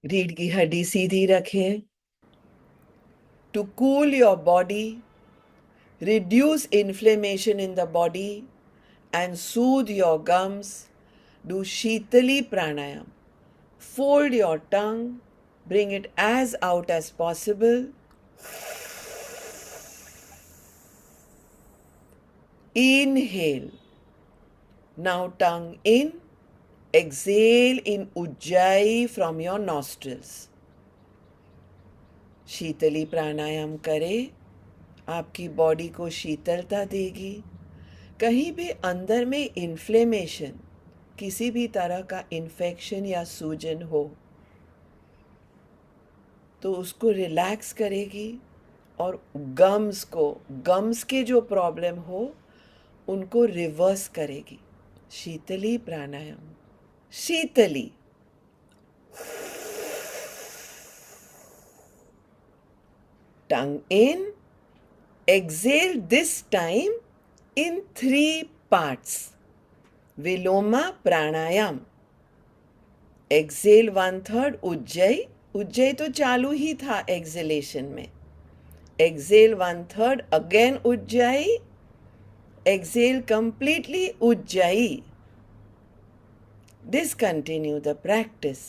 रीढ़ की हड्डी सीधी रखें. To cool your body, reduce inflammation in the body, and soothe your gums, do Shitali Pranayam. Fold your tongue, bring it as out as possible. Inhale. Now tongue in. Exhale in Ujjayi from your nostrils. शीतली प्राणायाम करें. आपकी body को शीतलता देगी. कहीं भी अंदर में inflammation, किसी भी तरह का इन्फेक्शन या सूजन हो तो उसको रिलैक्स करेगी और गम्स के जो प्रॉब्लम हो उनको रिवर्स करेगी. शीतली प्राणायाम. शीतली. Tongue in. Exhale this time in 3 parts. Viloma Pranayam. Exhale 1/3 Ujjayi. Ujjayi तो चालू ही था exhalation में. Exhale 1/3 again Ujjayi. Exhale completely Ujjayi. Discontinue the practice.